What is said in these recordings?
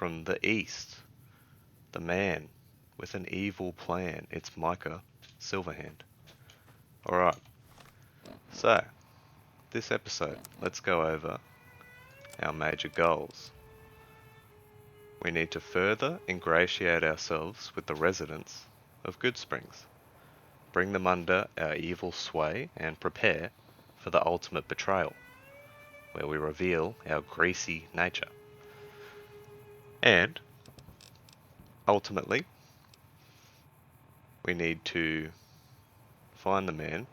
from the east, the man with an evil plan. It's Micah Silverhand. Alright, so this episode, let's go over our major goals. We need to further ingratiate ourselves with the residents of Goodsprings, bring them under our evil sway, and prepare for the ultimate betrayal, where we reveal our greasy nature. And ultimately, we need to find the man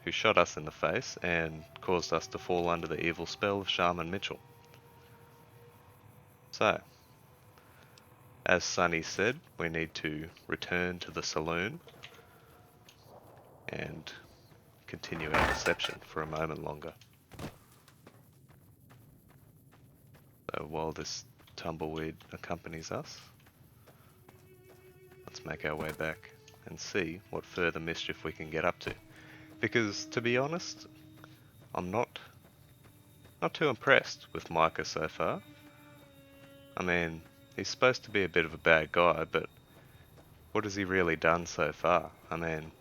who shot us in the face and caused us to fall under the evil spell of Shaman Mitchell. So, as Sunny said, we need to return to the saloon and continue our deception for a moment longer. So while this tumbleweed accompanies us, let's make our way back and see what further mischief we can get up to. Because, to be honest, I'm not too impressed with Micah so far. I mean, he's supposed to be a bit of a bad guy, but what has he really done so far? I mean,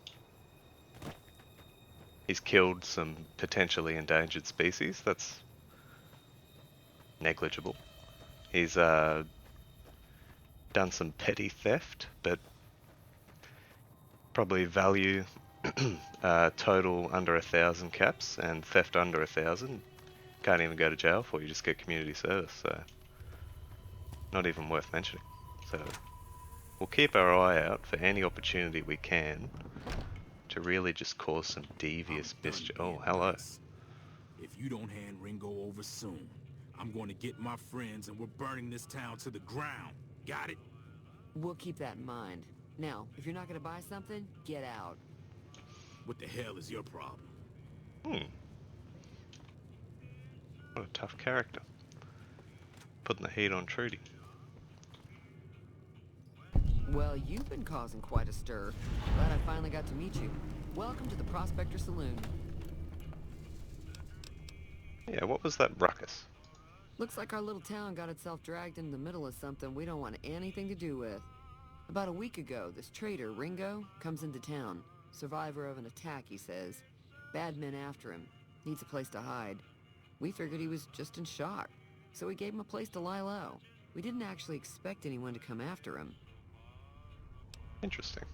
he's killed some potentially endangered species. That's negligible. He's done some petty theft, but probably value total under 1,000 caps, and theft under 1,000 can't even go to jail for. You just get community service, so not even worth mentioning. So we'll keep our eye out for any opportunity we can to really just cause some devious mischief. Oh, hello. If you don't hand Ringo over soon, I'm going to get my friends and we're burning this town to the ground. Got it? We'll keep that in mind. Now, if you're not gonna buy something, get out. What the hell is your problem? What a tough character. Putting the heat on Trudy. Well, you've been causing quite a stir. Glad I finally got to meet you. Welcome to the Prospector Saloon. Yeah, what was that ruckus? Looks like our little town got itself dragged into the middle of something we don't want anything to do with. About a week ago, this traitor, Ringo, comes into town. Survivor of an attack, he says. Bad men after him. Needs a place to hide. We figured he was just in shock, so we gave him a place to lie low. We didn't actually expect anyone to come after him. Interesting.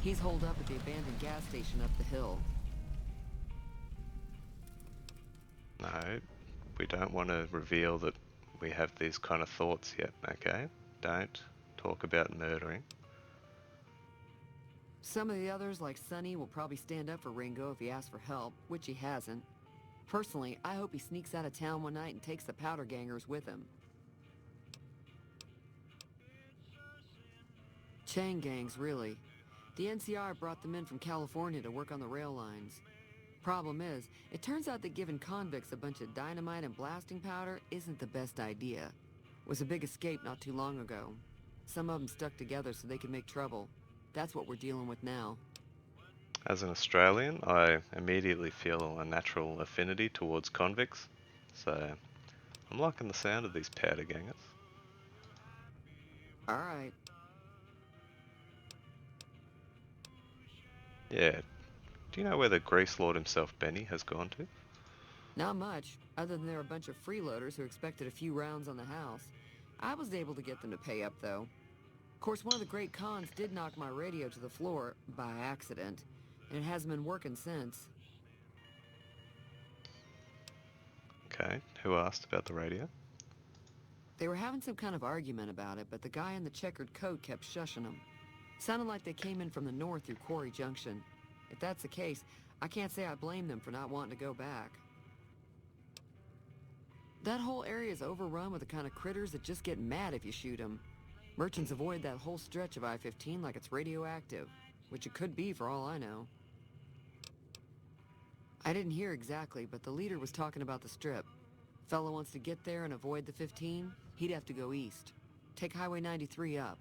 He's holed up at the abandoned gas station up the hill. No, we don't want to reveal that we have these kind of thoughts yet, okay? Don't talk about murdering. Some of the others, like Sonny, will probably stand up for Ringo if he asks for help, which he hasn't. Personally, I hope he sneaks out of town one night and takes the powder gangers with him. Chain gangs, really. The NCR brought them in from California to work on the rail lines. Problem is, it turns out that giving convicts a bunch of dynamite and blasting powder isn't the best idea. Was a big escape not too long ago. Some of them stuck together so they could make trouble. That's what we're dealing with now. As an Australian, I immediately feel a natural affinity towards convicts, so I'm liking the sound of these powder gangers. Alright. Yeah. Do you know where the Grease Lord himself, Benny, has gone to? Not much, other than they're a bunch of freeloaders who expected a few rounds on the house. I was able to get them to pay up, though. Of course, one of the great cons did knock my radio to the floor, by accident, and it hasn't been working since. Okay, who asked about the radio? They were having some kind of argument about it, but the guy in the checkered coat kept shushing them. Sounded like they came in from the north through Quarry Junction. If that's the case, I can't say I blame them for not wanting to go back. That whole area is overrun with the kind of critters that just get mad if you shoot them. Merchants avoid that whole stretch of I-15 like it's radioactive, which it could be for all I know. I didn't hear exactly, but the leader was talking about the strip. Fellow wants to get there and avoid the 15, he'd have to go east. Take Highway 93 up.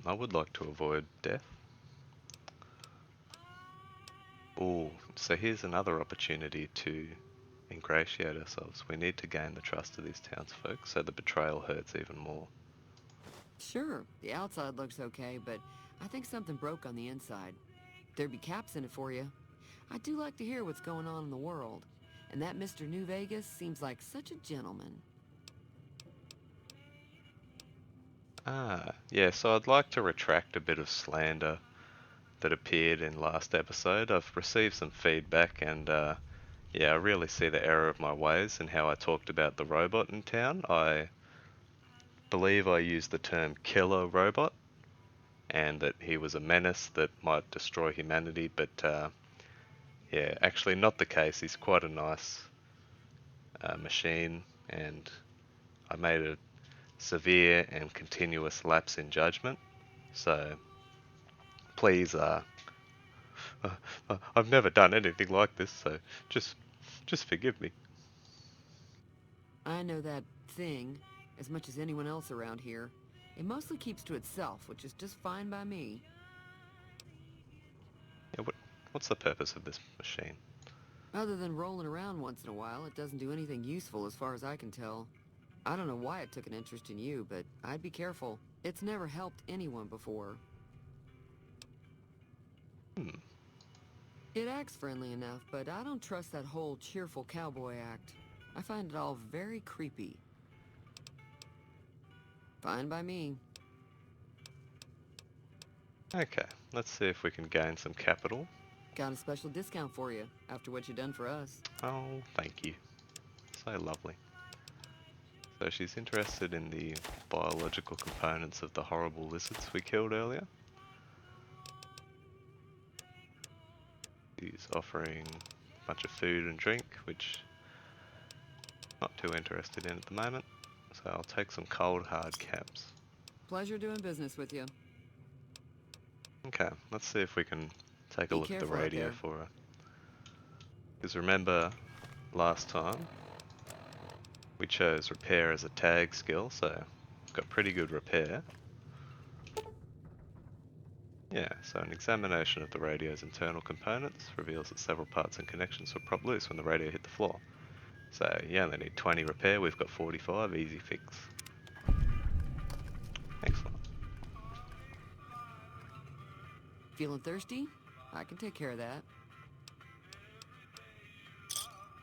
I would like to avoid death. Ooh, so here's another opportunity to ingratiate ourselves. We need to gain the trust of these townsfolk so the betrayal hurts even more. Sure, the outside looks okay, but I think something broke on the inside. There'd be caps in it for you. I do like to hear what's going on in the world. And that Mr. New Vegas seems like such a gentleman. Ah, yeah, so I'd like to retract a bit of slander that appeared in last episode. I've received some feedback and yeah, I really see the error of my ways in how I talked about the robot in town. I believe I used the term killer robot and that he was a menace that might destroy humanity, but yeah, actually not the case. He's quite a nice machine, and I made a severe and continuous lapse in judgment. So please, I've never done anything like this, so just just forgive me. I know that thing as much as anyone else around here. It mostly keeps to itself, which is just fine by me. Yeah, what's the purpose of this machine? Other than rolling around once in a while, it doesn't do anything useful as far as I can tell. I don't know why it took an interest in you, but I'd be careful. It's never helped anyone before. Hmm. It acts friendly enough, but I don't trust that whole cheerful cowboy act. I find it all very creepy. Fine by me. Okay, let's see if we can gain some capital. Got a special discount for you, after what you done for us. Oh, thank you. So lovely. So she's interested in the biological components of the horrible lizards we killed earlier. She's offering a bunch of food and drink, which I'm not too interested in at the moment. So I'll take some cold hard caps. Pleasure doing business with you. Okay, let's see if we can take a Be look at the careful out radio there. for her. Because remember last time we chose repair as a tag skill, so got pretty good repair. Yeah, so an examination of the radio's internal components reveals that several parts and connections were propped loose when the radio hit the floor. So you only need 20 repair, we've got 45, easy fix. Excellent. Feeling thirsty? I can take care of that.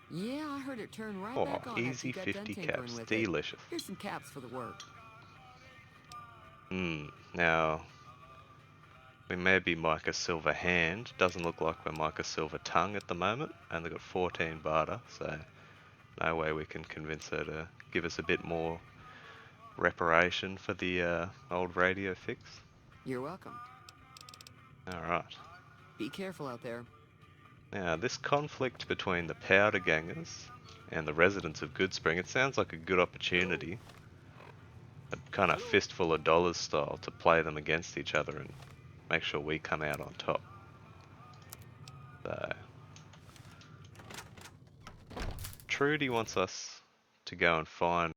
Yeah, I heard it turn right Oh, back on after easy you got done 50 tinkering caps, with it. delicious. Here's some caps for the work. Now we may be Micah Silver Hand, doesn't look like we're Micah Silver Tongue at the moment, only got 14 barter, so no way we can convince her to give us a bit more reparation for the old radio fix. You're welcome. Alright. Be careful out there. Now, this conflict between the Powder Gangers and the residents of Goodspring, it sounds like a good opportunity, a kind of fistful of dollars style, to play them against each other and make sure we come out on top. So, Trudy wants us to go and find